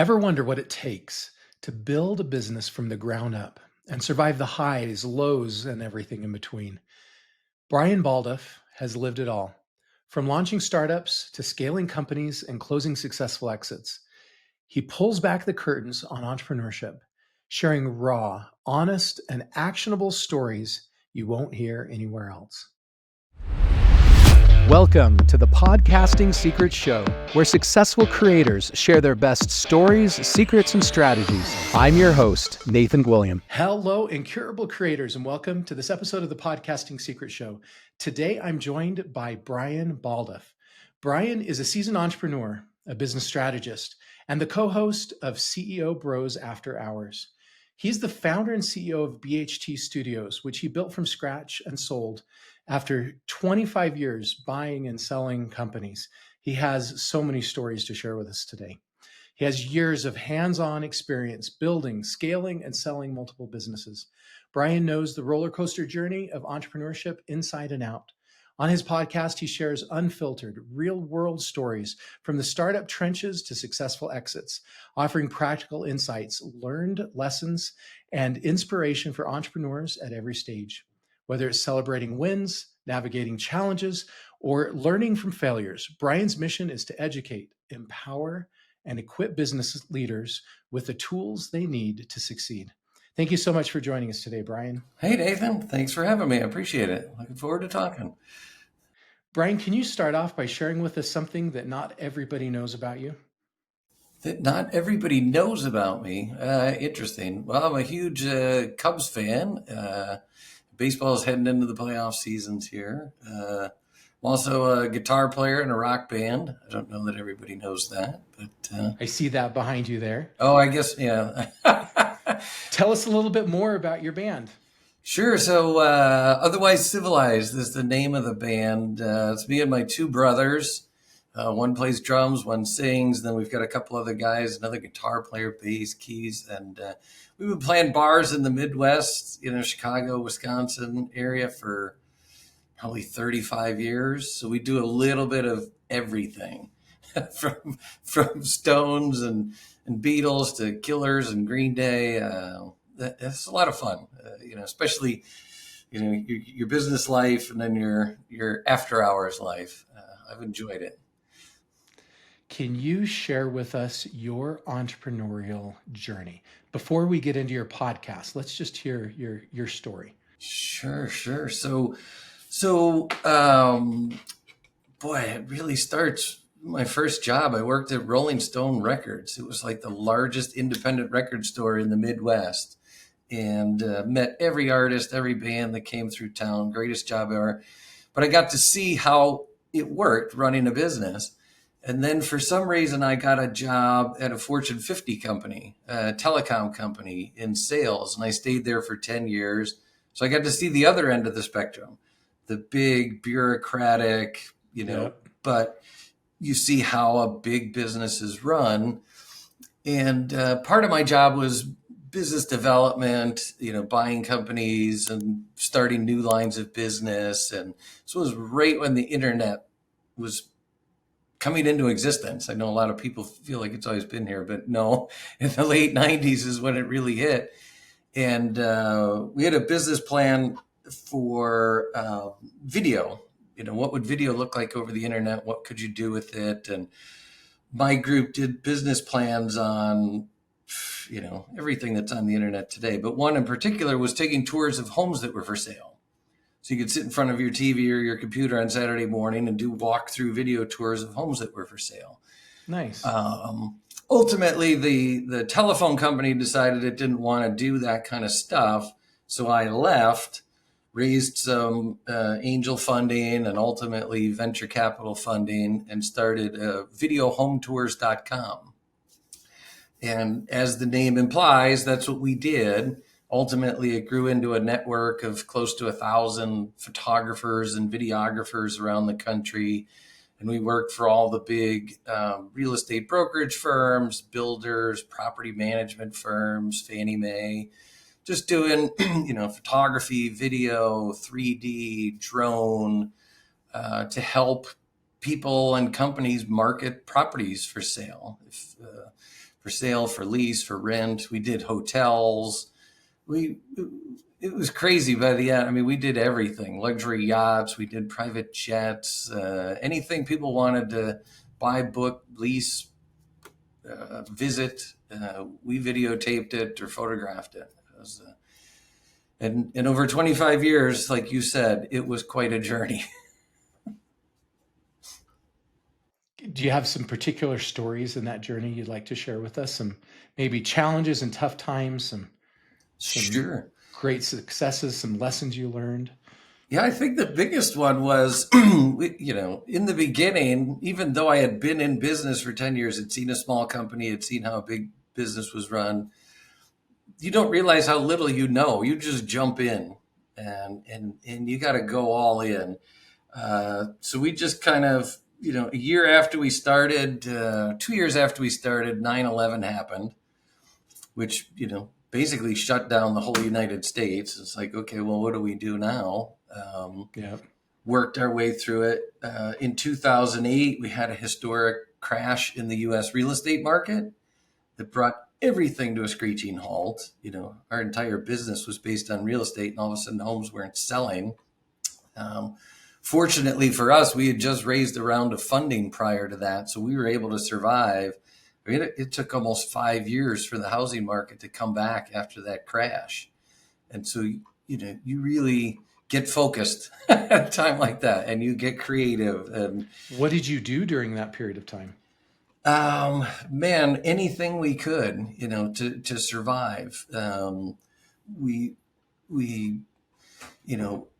Ever wonder what it takes to build a business from the ground up and survive the highs, lows, and everything in between? Brian Balduf has lived it all, from launching startups to scaling companies and closing successful exits. He pulls back the curtains on entrepreneurship, sharing raw, honest, and actionable stories you won't hear anywhere else. Welcome to the Podcasting Secrets Show, where successful creators share their best stories, secrets, and strategies. I'm your host, Nathan Gwilliam. Hello, incurable creators, and welcome to this episode of the Podcasting Secrets Show. Today, I'm joined by Brian Balduf. Brian is a seasoned entrepreneur, a business strategist, and the co-host of CEO Bros After Hours. He's the founder and CEO of BHT Studios, which he built from scratch and sold after 25 years buying and selling companies. He has so many stories to share with us today. He has years of hands-on experience building, scaling, and selling multiple businesses. Brian knows the roller coaster journey of entrepreneurship inside and out. On his podcast, he shares unfiltered, real-world stories from the startup trenches to successful exits, offering practical insights, learned lessons, and inspiration for entrepreneurs at every stage. Whether it's celebrating wins, navigating challenges, or learning from failures, Brian's mission is to educate, empower, and equip business leaders with the tools they need to succeed. Thank you so much for joining us today, Brian. Hey, Nathan. Thanks for having me. I appreciate it. Looking forward to talking. Brian, can you start off by sharing with us something that not everybody knows about you? That not everybody knows about me. Interesting. Well, I'm a huge Cubs fan. Baseball is heading into the playoff seasons here. I'm also a guitar player in a rock band. I don't know that everybody knows that, but I see that behind you there. Oh, I guess, yeah. Tell us a little bit more about your band. Sure. So, Otherwise Civilized is the name of the band. It's me and my two brothers. One plays drums, one sings. Then we've got a couple other guys, another guitar player, bass, keys. And we've been playing bars in the Midwest, Chicago, Wisconsin area for probably 35 years. So we do a little bit of everything from Stones and Beatles to Killers and Green Day. That's a lot of fun, especially, your business life and then your after hours life. I've enjoyed it. Can you share with us your entrepreneurial journey? Before we get into your podcast, let's just hear your story. Sure. Boy, it really starts my first job. I worked at Rolling Stone Records. It was like the largest independent record store in the Midwest, and met every artist, every band that came through town. Greatest job ever. But I got to see how it worked running a business. And then for some reason, I got a job at a Fortune 50 company, a telecom company in sales. And I stayed there for 10 years. So I got to see the other end of the spectrum, the big bureaucratic, but you see how a big business is run. And part of my job was business development, buying companies and starting new lines of business. And this was right when the internet was coming into existence. I know a lot of people feel like it's always been here, but no, in the late 90s is when it really hit. And we had a business plan for video. What would video look like over the internet? What could you do with it? And my group did business plans on, everything that's on the internet today. But one in particular was taking tours of homes that were for sale. So you could sit in front of your TV or your computer on Saturday morning and do walk-through video tours of homes that were for sale. Nice. Ultimately, the telephone company decided it didn't want to do that kind of stuff. So I left, raised some angel funding and ultimately venture capital funding, and started videohometours.com. And as the name implies, that's what we did. Ultimately, it grew into a network of close to 1,000 photographers and videographers around the country. And we worked for all the big real estate brokerage firms, builders, property management firms, Fannie Mae, just doing, photography, video, 3D, drone, to help people and companies market properties for sale. for sale, for lease, for rent. We did hotels. It was crazy by the end. I mean, we did everything: luxury yachts. We did private jets. Anything people wanted to buy, book, lease, visit. We videotaped it or photographed it. It was, and over 25 years, like you said, it was quite a journey. Do you have some particular stories in that journey you'd like to share with us? Some maybe challenges and tough times, some Sure. great successes, some lessons you learned? Yeah, I think the biggest one was, in the beginning, even though I had been in business for 10 years, had seen a small company, had seen how a big business was run, you don't realize how little you know. You just jump in and you got to go all in. So we just kind of, a year after we started, 2 years after we started, 9/11 happened, which, basically shut down the whole United States. It's like, okay, well, what do we do now? Yeah. Worked our way through it. In 2008, we had a historic crash in the U.S. real estate market that brought everything to a screeching halt. Our entire business was based on real estate, and all of a sudden homes weren't selling. Fortunately for us, we had just raised a round of funding prior to that, so we were able to survive. I mean, it took almost 5 years for the housing market to come back after that crash. And so, you really get focused at a time like that, and you get creative. And What did you do during that period of time? man, anything we could, to survive. We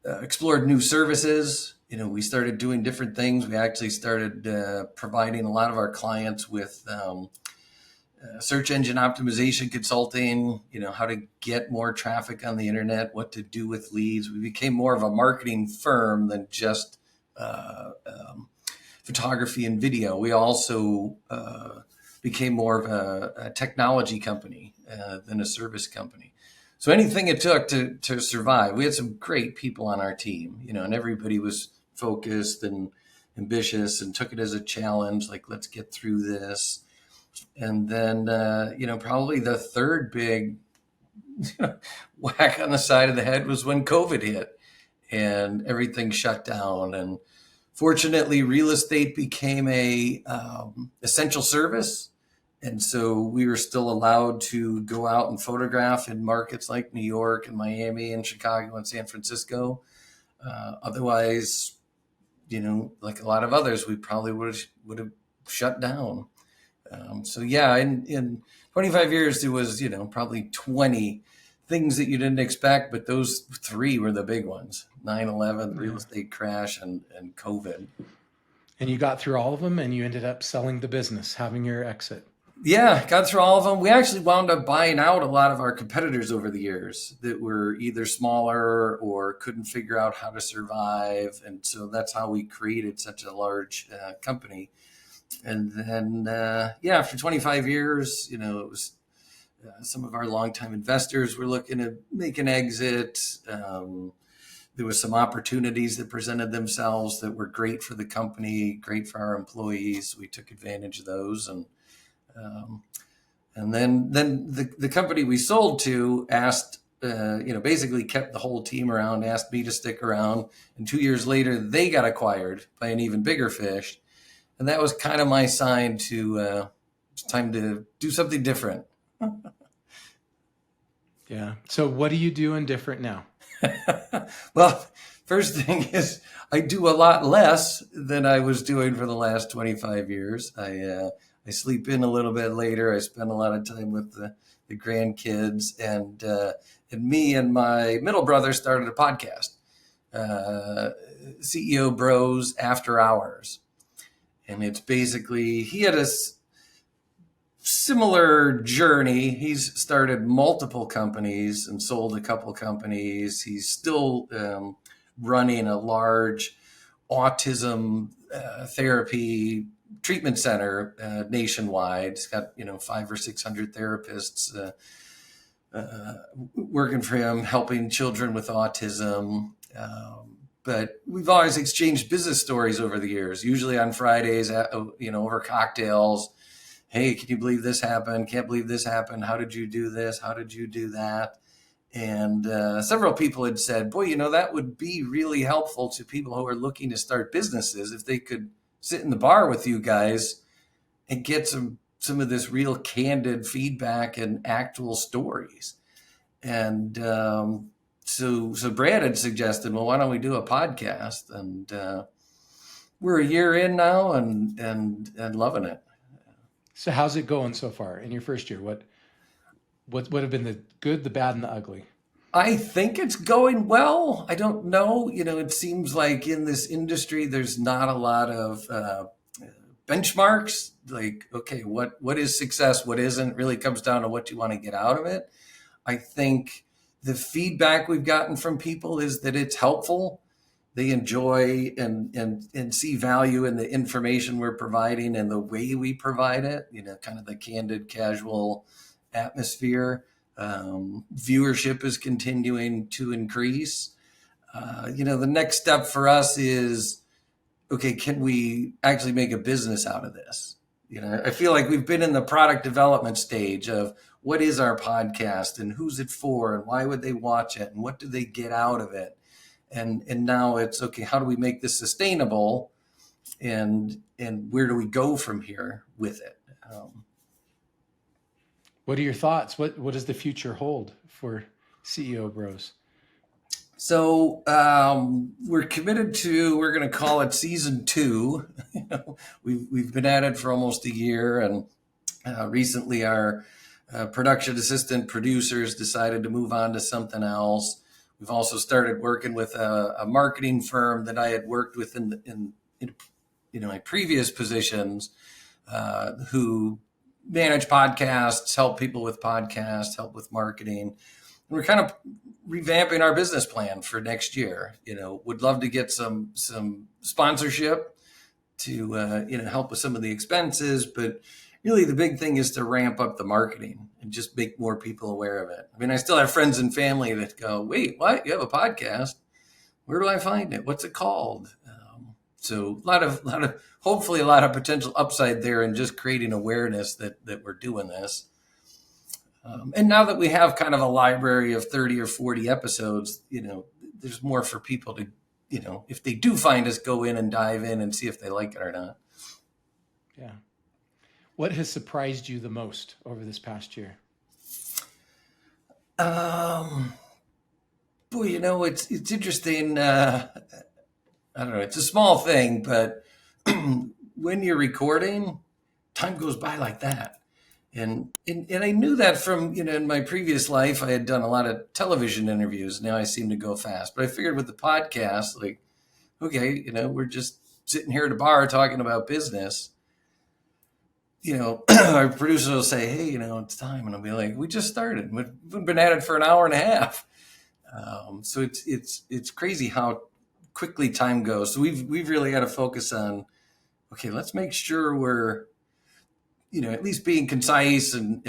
explored new services. We started doing different things. We actually started providing a lot of our clients with search engine optimization consulting, how to get more traffic on the internet, what to do with leads. We became more of a marketing firm than just photography and video. We also became more of a technology company than a service company. So anything it took to survive. We had some great people on our team, and everybody was focused and ambitious and took it as a challenge. Like, let's get through this. And then, probably the third big whack on the side of the head was when COVID hit and everything shut down. And fortunately, real estate became a essential service. And so we were still allowed to go out and photograph in markets like New York and Miami and Chicago and San Francisco. Otherwise, like a lot of others, we probably would have shut down. So yeah, in 25 years, there was, probably 20 things that you didn't expect, but those three were the big ones: 9/11, real estate crash, and COVID. And you got through all of them, and you ended up selling the business, having your exit. Yeah, got through all of them. We actually wound up buying out a lot of our competitors over the years that were either smaller or couldn't figure out how to survive. And so that's how we created such a large company. And then, after 25 years, it was some of our longtime investors were looking to make an exit. There was some opportunities that presented themselves that were great for the company, great for our employees. We took advantage of those. And then the company we sold to asked, basically kept the whole team around, asked me to stick around. And 2 years later, they got acquired by an even bigger fish. And that was kind of my sign to, it's time to do something different. Yeah. So what are you doing different now? Well, first thing is I do a lot less than I was doing for the last 25 years. I sleep in a little bit later. I spend a lot of time with the grandkids, and me and my middle brother started a podcast, CEO Bros After Hours. And it's basically, he had a similar journey. He's started multiple companies and sold a couple companies. He's still running a large autism therapy treatment center nationwide. He's got 500 or 600 therapists working for him, helping children with autism. But we've always exchanged business stories over the years, usually on Fridays, over cocktails. hey, can you believe this happened? Can't believe this happened. How did you do this? How did you do that? And several people had said, boy, that would be really helpful to people who are looking to start businesses if they could sit in the bar with you guys and get some of this real candid feedback and actual stories. And so Brad had suggested, well, why don't we do a podcast? And we're a year in now and loving it. So how's it going so far in your first year? What have been the good, the bad, and the ugly? I think it's going well. I don't know. It seems like in this industry, there's not a lot of benchmarks. Like, okay, what is success? What isn't? Really comes down to what you want to get out of it. I think the feedback we've gotten from people is that it's helpful. They enjoy and see value in the information we're providing and the way we provide it, kind of the candid, casual atmosphere. Viewership is continuing to increase. The next step for us is, okay, can we actually make a business out of this? I feel like we've been in the product development stage of what is our podcast and who's it for and why would they watch it and what do they get out of it? And now it's, okay, how do we make this sustainable and where do we go from here with it? What are your thoughts? What does the future hold for CEO Bros? So we're committed to, we're going to call it season 2. We've been at it for almost a year, and recently our production assistant producers decided to move on to something else. We've also started working with a marketing firm that I had worked with in my previous positions, who manage podcasts, help people with podcasts, help with marketing. And we're kind of revamping our business plan for next year. Would love to get some sponsorship to help with some of the expenses, but really the big thing is to ramp up the marketing and just make more people aware of it. I mean, I still have friends and family that go, wait, what? You have a podcast? Where do I find it? What's it called? So a lot of hopefully a lot of potential upside there in just creating awareness that we're doing this. And now that we have kind of a library of 30 or 40 episodes, there's more for people to, if they do find us, go in and dive in and see if they like it or not. Yeah. What has surprised you the most over this past year? Boy, it's interesting. I don't know. It's a small thing, but when you're recording, time goes by like that. And I knew that from, in my previous life, I had done a lot of television interviews. Now I seem to go fast, but I figured with the podcast, like, okay, we're just sitting here at a bar talking about business. Our producer will say, hey, it's time. And I'll be like, we just started. We've been at it for an hour and a half. So it's crazy how quickly time goes. So we've really got to focus on, okay, let's make sure we're, at least being concise and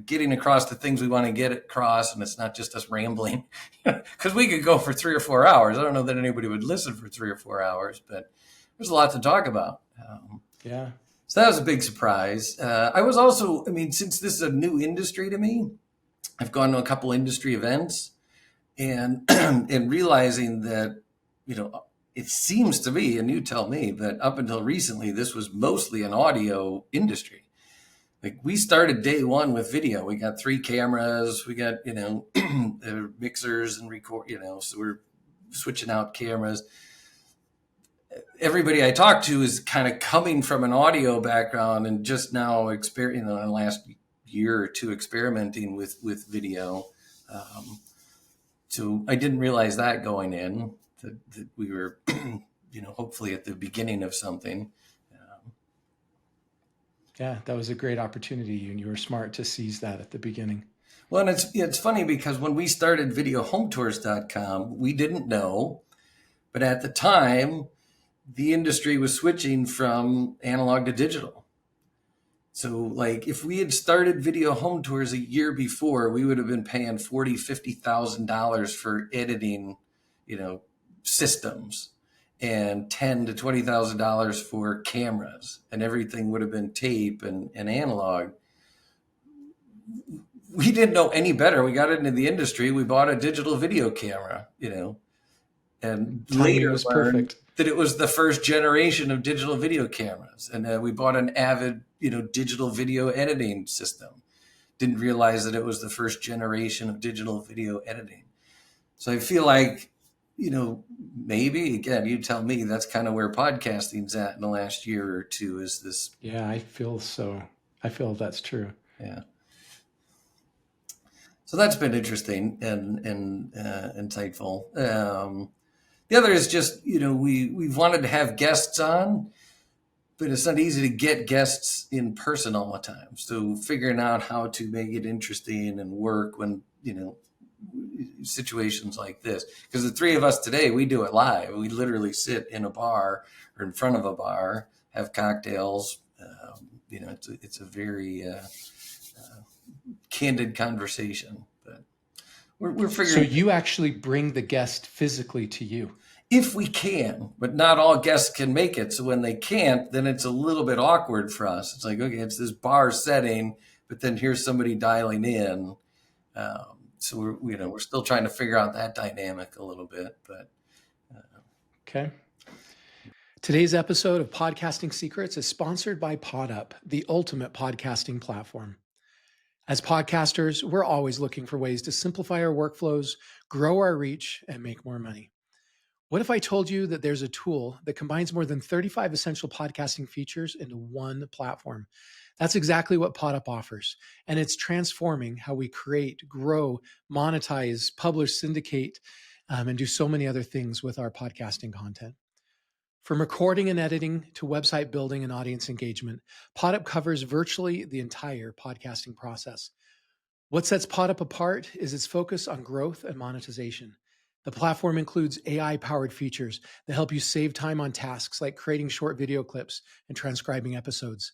getting across the things we want to get across. And it's not just us rambling, because we could go for 3 or 4 hours. I don't know that anybody would listen for 3 or 4 hours, but there's a lot to talk about. Yeah. So that was a big surprise. I was also, since this is a new industry to me, I've gone to a couple industry events and and realizing that, it seems to be, and you tell me, that up until recently, this was mostly an audio industry. Like, we started day one with video. We got 3 cameras, we got, mixers and record, so we're switching out cameras. Everybody I talk to is kind of coming from an audio background and just now in the last year or two experimenting with video. So I didn't realize that going in, that we were, hopefully at the beginning of something. Yeah, that was a great opportunity, and you were smart to seize that at the beginning. Well, and it's funny because when we started videohometours.com, we didn't know, but at the time, the industry was switching from analog to digital. So, like, if we had started Video Home Tours a year before, we would have been paying $40,000, $50,000 for editing, systems. and $10,000 to $20,000 for cameras, and everything would have been tape and analog. We didn't know any better. We got into the industry. We bought a digital video camera, and Timing later was learned perfect. that it was the first generation of digital video cameras. And we bought an Avid, digital video editing system. Didn't realize that it was the first generation of digital video editing. So I feel like, maybe, again, you tell me, that's kind of where podcasting's at in the last year or two, is this. Yeah, I feel that's true. Yeah. So that's been interesting and insightful. The other is just, we've wanted to have guests on, but it's not easy to get guests in person all the time. So figuring out how to make it interesting and work when, situations like this, because the three of us today, we do it live. We literally sit in a bar or in front of a bar, have cocktails. It's a very candid conversation, but we're So figuring. you actually bring the guest physically to you. If we can, but not all guests can make it. So when they can't, then it's a little bit awkward for us. It's like, okay, it's this bar setting, but then here's somebody dialing in. So we're still trying to figure out that dynamic a little bit, but. Okay. Today's episode of Podcasting Secrets is sponsored by PodUp, the ultimate podcasting platform. As podcasters, we're always looking for ways to simplify our workflows, grow our reach, and make more money. What if I told you that there's a tool that combines more than 35 essential podcasting features into one platform? That's exactly what PodUp offers, and it's transforming how we create, grow, monetize, publish, syndicate, and do so many other things with our podcasting content. From recording and editing to website building and audience engagement, PodUp covers virtually the entire podcasting process. What sets PodUp apart is its focus on growth and monetization. The platform includes AI-powered features that help you save time on tasks like creating short video clips and transcribing episodes.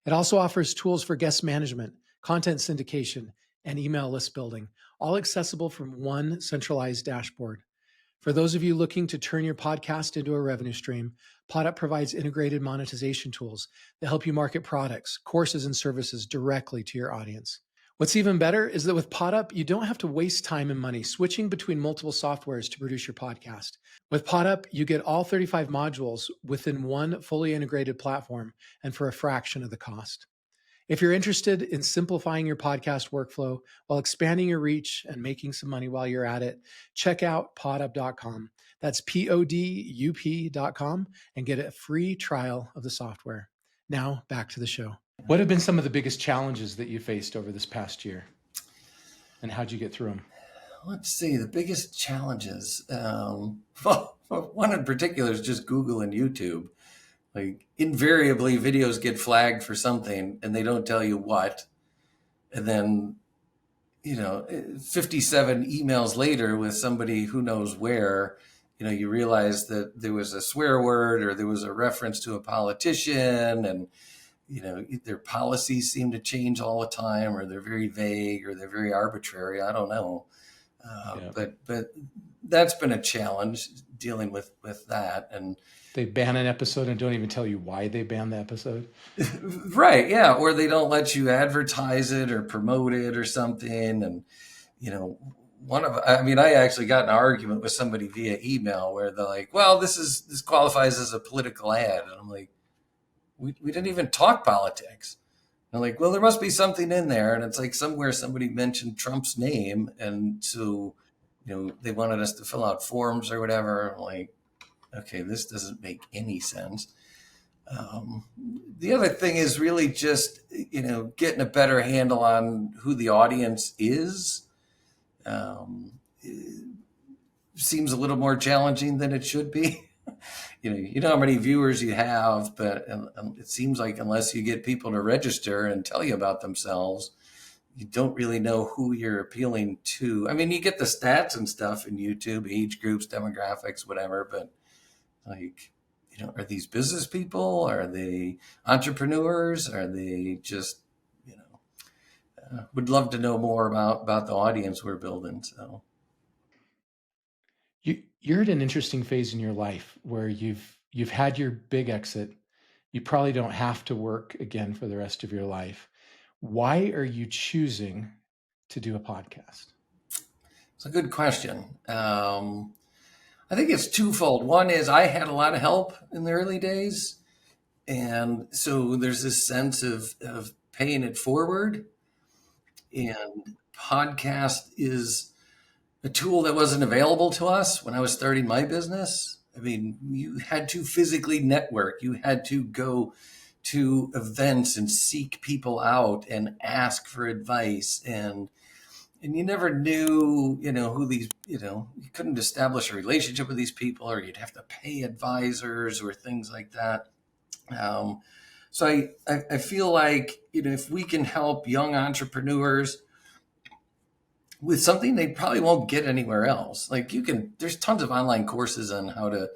It also offers tools for guest management, content syndication, and email list building, all accessible from one centralized dashboard. For those of you looking to turn your podcast into a revenue stream, PodUp provides integrated monetization tools that help you market products, courses, and services directly to your audience. What's even better is that with PodUp, you don't have to waste time and money switching between multiple softwares to produce your podcast. With PodUp, you get all 35 modules within one fully integrated platform and for a fraction of the cost. If you're interested in simplifying your podcast workflow while expanding your reach and making some money while you're at it, check out podup.com. That's PODUP.com and get a free trial of the software. Now, back to the show. What have been some of the biggest challenges that you faced over this past year? And how'd you get through them? Let's see, the biggest challenges. One in particular is just Google and YouTube. Like, invariably, videos get flagged for something and they don't tell you what. And then, 57 emails later with somebody who knows where, you realize that there was a swear word or there was a reference to a politician, and their policies seem to change all the time, or they're very vague, or they're very arbitrary. I don't know. But that's been a challenge, dealing with that. And they ban an episode and don't even tell you why they banned the episode. Right. Yeah. Or they don't let you advertise it or promote it or something. And, I actually got in an argument with somebody via email where they're like, well, this qualifies as a political ad. And I'm like, we didn't even talk politics. And I'm like, well, there must be something in there. And it's like somewhere somebody mentioned Trump's name. And so, they wanted us to fill out forms or whatever. I'm like, okay, this doesn't make any sense. The other thing is really just, getting a better handle on who the audience is. It seems a little more challenging than it should be. You know how many viewers you have, but it seems like unless you get people to register and tell you about themselves, you don't really know who you're appealing to. I mean, you get the stats and stuff in YouTube, age groups, demographics, whatever, but like, are these business people? Are they entrepreneurs? Are they just, would love to know more about the audience we're building. So You're at an interesting phase in your life where you've had your big exit. You probably don't have to work again for the rest of your life. Why are you choosing to do a podcast? It's a good question. I think it's twofold. One is I had a lot of help in the early days. And so there's this sense of paying it forward. And podcast is a tool that wasn't available to us when I was starting my business. I mean, you had to physically network. You had to go to events and seek people out and ask for advice. And you never knew, who these, you couldn't establish a relationship with these people, or you'd have to pay advisors or things like that. So I feel like, if we can help young entrepreneurs with something they probably won't get anywhere else. Like there's tons of online courses on how to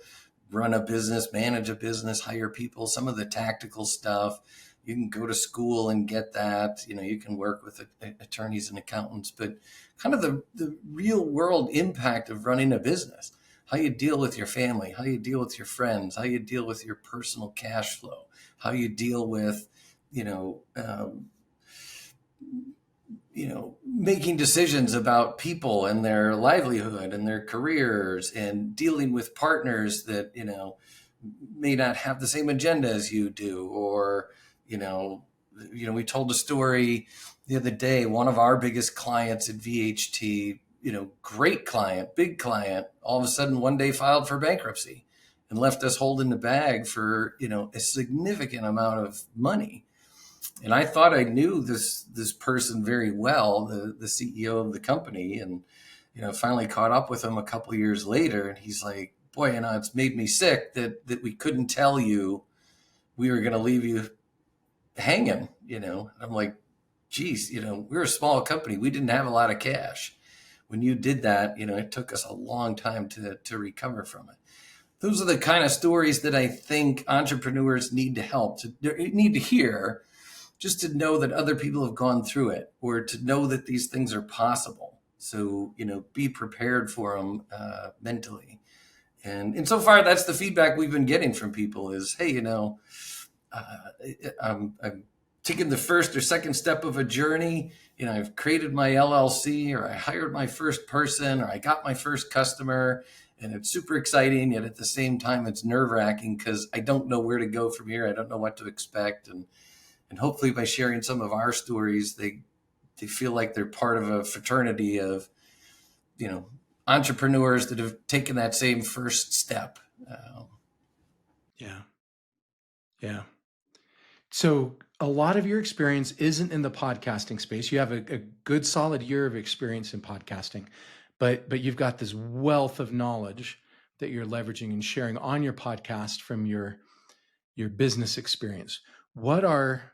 run a business, manage a business, hire people, some of the tactical stuff. You can go to school and get that. You can work with attorneys and accountants, but kind of the real world impact of running a business, how you deal with your family, how you deal with your friends, how you deal with your personal cash flow, how you deal with, making decisions about people and their livelihood and their careers, and dealing with partners that, may not have the same agenda as you do. Or, we told a story the other day, one of our biggest clients at VHT, great client, big client, all of a sudden one day filed for bankruptcy and left us holding the bag for, a significant amount of money. And I thought I knew this person very well, the CEO of the company, and finally caught up with him a couple of years later, and he's like, "Boy, it's made me sick that we couldn't tell you we were going to leave you hanging." And I'm like, "Geez, we're a small company. We didn't have a lot of cash. When you did that, it took us a long time to recover from it." Those are the kind of stories that I think entrepreneurs need need to hear, just to know that other people have gone through it, or to know that these things are possible. So, be prepared for them mentally. And so far, that's the feedback we've been getting from people is, "Hey, I'm taking the first or second step of a journey. I've created my LLC, or I hired my first person, or I got my first customer, and it's super exciting. Yet at the same time, it's nerve wracking because I don't know where to go from here. I don't know what to expect." And hopefully by sharing some of our stories, they feel like they're part of a fraternity of, entrepreneurs that have taken that same first step. Yeah. Yeah. So a lot of your experience isn't in the podcasting space. You have a good solid year of experience in podcasting, but you've got this wealth of knowledge that you're leveraging and sharing on your podcast from your business experience. What are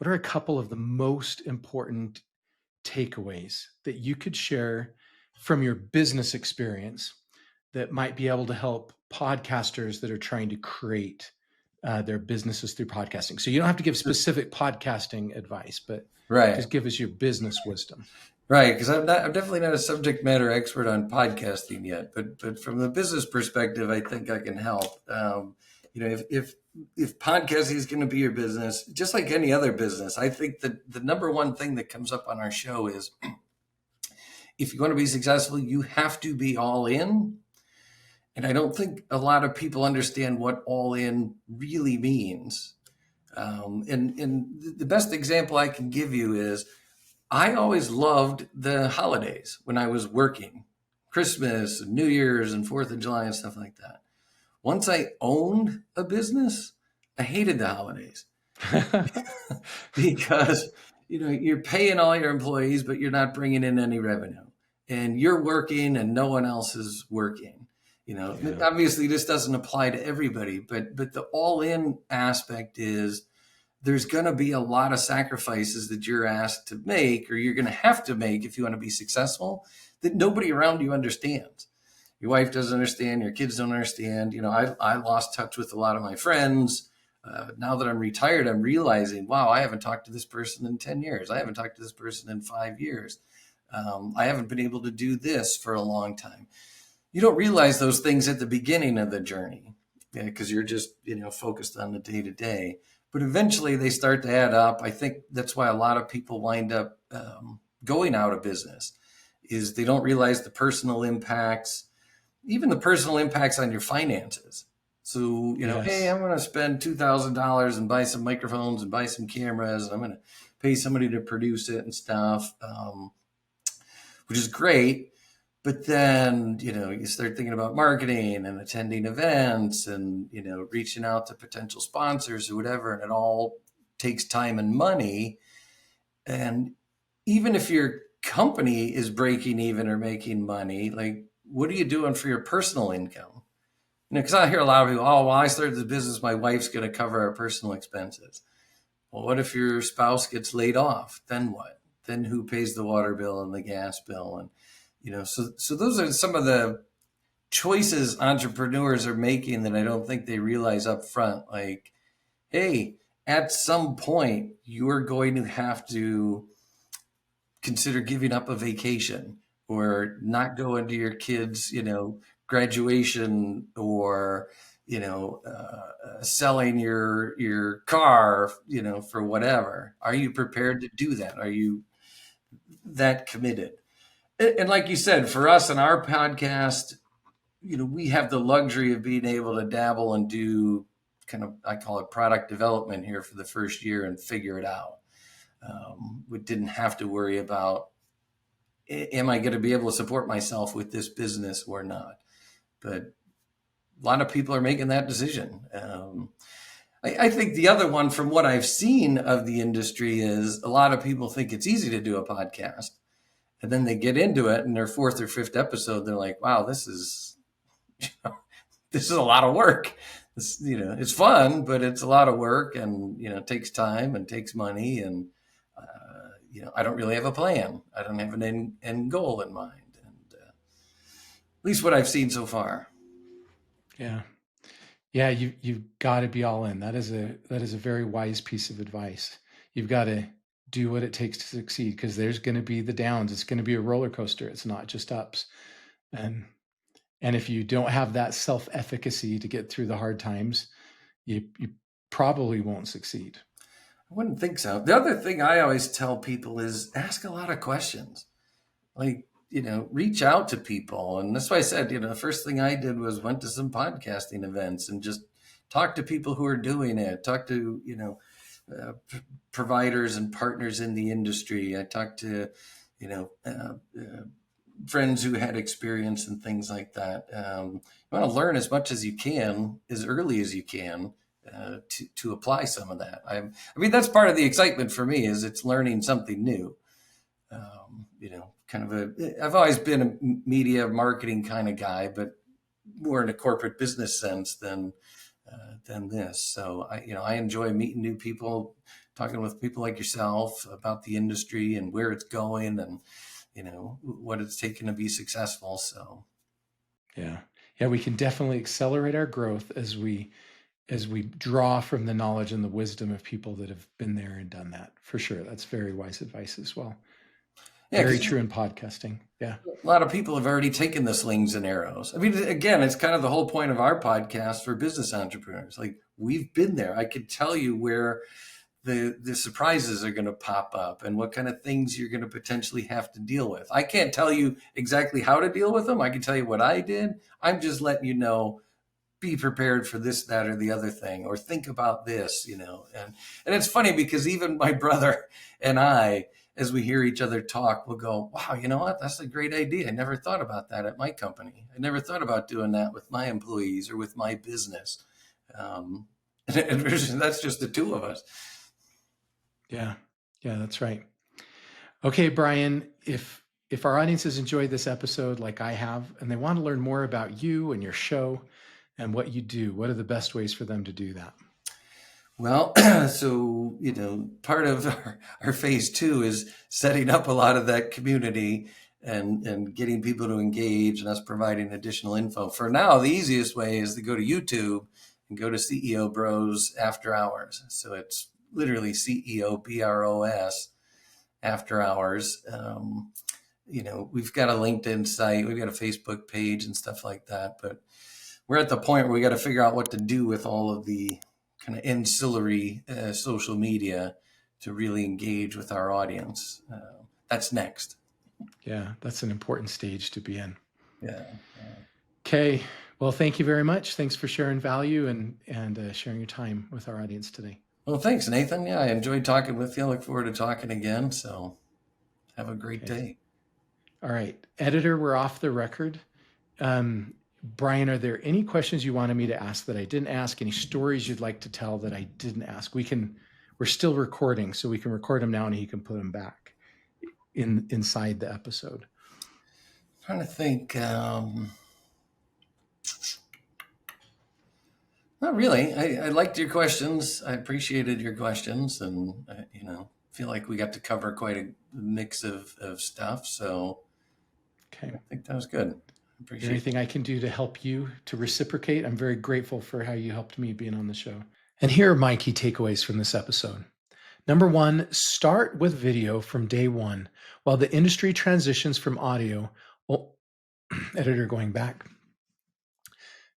a couple of the most important takeaways that you could share from your business experience that might be able to help podcasters that are trying to create their businesses through podcasting? So you don't have to give specific podcasting advice, but Right. just give us your business wisdom. Right. Because I'm definitely not a subject matter expert on podcasting yet, but from the business perspective, I think I can help. If podcasting is going to be your business, just like any other business, I think that the number one thing that comes up on our show is, if you want to be successful, you have to be all in. And I don't think a lot of people understand what all in really means. And the best example I can give you is, I always loved the holidays when I was working, Christmas and New Year's and 4th of July and stuff like that. Once I owned a business, I hated the holidays because, you're paying all your employees, but you're not bringing in any revenue, and you're working and no one else is working. Yeah. Obviously this doesn't apply to everybody, but the all in aspect is, there's going to be a lot of sacrifices that you're asked to make, or you're going to have to make if you want to be successful, that nobody around you understands. Your wife doesn't understand. Your kids don't understand. I lost touch with a lot of my friends. Now that I'm retired, I'm realizing, wow, I haven't talked to this person in 10 years. I haven't talked to this person in 5 years. I haven't been able to do this for a long time. you don't realize those things at the beginning of the journey because you're just, focused on the day to day. But eventually they start to add up. I think that's why a lot of people wind up going out of business, is they don't realize the personal impacts, even the personal impacts on your finances. So, hey, Yes. I'm going to spend $2,000 and buy some microphones and buy some cameras, and I'm going to pay somebody to produce it and stuff, which is great. But then, you start thinking about marketing and attending events and, reaching out to potential sponsors or whatever, and it all takes time and money. And even if your company is breaking even or making money, like, what are you doing for your personal income? Because I hear a lot of people, oh, well, I started this business, my wife's going to cover our personal expenses. Well, what if your spouse gets laid off? Then what? Then who pays the water bill and the gas bill? And, so those are some of the choices entrepreneurs are making that I don't think they realize up front. Like, hey, at some point, you're going to have to consider giving up a vacation or not going to your kids, graduation, or, selling your car, for whatever. Are you prepared to do that? Are you that committed? And like you said, for us in our podcast, we have the luxury of being able to dabble and do kind of, I call it product development here for the first year and figure it out. We didn't have to worry about, am I going to be able to support myself with this business or not? But a lot of people are making that decision. I think the other one, from what I've seen of the industry, is a lot of people think it's easy to do a podcast. And then they get into it, and their fourth or fifth episode, they're like, wow, this is a lot of work. It's fun, but it's a lot of work, and, it takes time and takes money. And, I don't really have a plan. I don't have an end goal in mind. And at least what I've seen so far. Yeah. Yeah. You've got to be all in. That is a very wise piece of advice. You've got to do what it takes to succeed, because there's going to be the downs. It's going to be a roller coaster. It's not just ups. And if you don't have that self-efficacy to get through the hard times, you probably won't succeed. I wouldn't think so. The other thing I always tell people is ask a lot of questions. Like, reach out to people. And that's why I said, the first thing I did was went to some podcasting events and just talk to people who are doing it, talk to, providers and partners in the industry. I talked to, friends who had experience and things like that. You want to learn as much as you can, as early as you can, to apply some of that. I mean, that's part of the excitement for me, is it's learning something new. I've always been a media marketing kind of guy, but more in a corporate business sense than this. So I enjoy meeting new people, talking with people like yourself about the industry and where it's going, and what it's taken to be successful. So yeah, we can definitely accelerate our growth as we draw from the knowledge and the wisdom of people that have been there and done that. For sure. That's very wise advice as well. Yeah, very true in podcasting. Yeah. A lot of people have already taken the slings and arrows. I mean, again, it's kind of the whole point of our podcast for business entrepreneurs. Like, we've been there. I could tell you where the surprises are going to pop up and what kind of things you're going to potentially have to deal with. I can't tell you exactly how to deal with them. I can tell you what I did. I'm just letting you know, be prepared for this, that, or the other thing, or think about this, and it's funny because even my brother and I, as we hear each other talk, we'll go, wow, you know what? That's a great idea. I never thought about that at my company. I never thought about doing that with my employees or with my business. And that's just the two of us. Yeah, that's right. Okay, Brian, if our audiences enjoyed this episode like I have, and they want to learn more about you and your show and what you do, what are the best ways for them to do that? Well, so, part of our phase 2 is setting up a lot of that community and getting people to engage, and us providing additional info. For now, the easiest way is to go to YouTube and go to CEO Bros After Hours. So it's literally CEO BROS After Hours. we've got a LinkedIn site, we've got a Facebook page and stuff like that, but we're at the point where we got to figure out what to do with all of the kind of ancillary social media to really engage with our audience. That's next. Yeah, that's an important stage to be in. Yeah. Okay. Well, thank you very much. Thanks for sharing value and sharing your time with our audience today. Well, thanks, Nathan. Yeah, I enjoyed talking with you. I look forward to talking again. So have a great day. All right. Editor, we're off the record. Brian, are there any questions you wanted me to ask that I didn't ask? Any stories you'd like to tell that I didn't ask? We're still recording, so we can record them now and he can put them back inside the episode. I'm trying to think. Not really. I liked your questions. I appreciated your questions, and feel like we got to cover quite a mix of stuff. So, okay, I think that was good. Is there anything I can do to help you to reciprocate? I'm very grateful for how you helped me being on the show. And here are my key takeaways from this episode. Number 1, start with video from day one while the industry transitions from audio. Editor going back.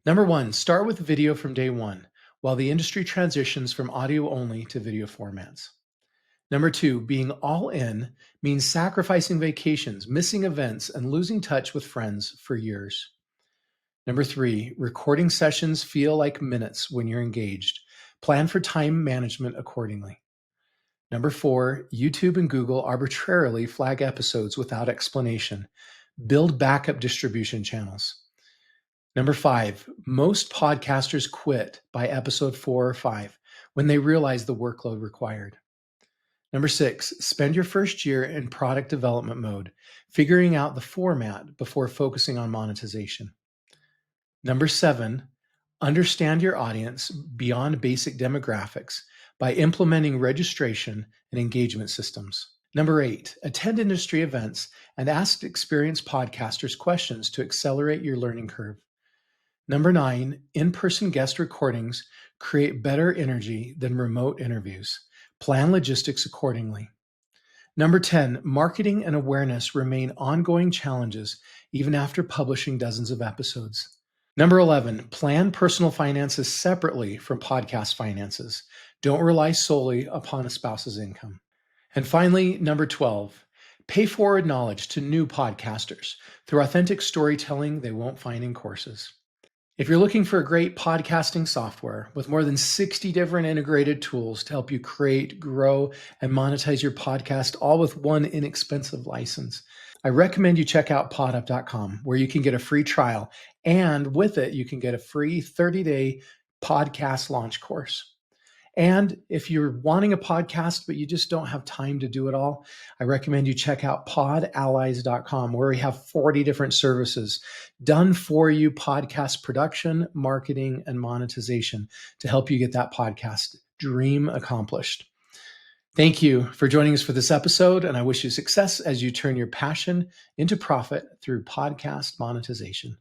Number 1, start with video from day one while the industry transitions from audio only to video formats. Number 2, being all in means sacrificing vacations, missing events, and losing touch with friends for years. Number 3, recording sessions feel like minutes when you're engaged. Plan for time management accordingly. Number 4, YouTube and Google arbitrarily flag episodes without explanation. Build backup distribution channels. Number 5, most podcasters quit by episode 4 or 5 when they realize the workload required. Number 6, spend your first year in product development mode, figuring out the format before focusing on monetization. Number 7, understand your audience beyond basic demographics by implementing registration and engagement systems. Number 8, attend industry events and ask experienced podcasters questions to accelerate your learning curve. Number 9, in-person guest recordings create better energy than remote interviews. Plan logistics accordingly. Number 10, marketing and awareness remain ongoing challenges even after publishing dozens of episodes. Number 11, plan personal finances separately from podcast finances. Don't rely solely upon a spouse's income. And finally, number 12, pay forward knowledge to new podcasters through authentic storytelling they won't find in courses. If you're looking for a great podcasting software with more than 60 different integrated tools to help you create, grow, and monetize your podcast, all with one inexpensive license, I recommend you check out podup.com, where you can get a free trial. And with it, you can get a free 30-day podcast launch course. And if you're wanting a podcast, but you just don't have time to do it all, I recommend you check out podallies.com, where we have 40 different services done for you: podcast production, marketing, and monetization to help you get that podcast dream accomplished. Thank you for joining us for this episode, and I wish you success as you turn your passion into profit through podcast monetization.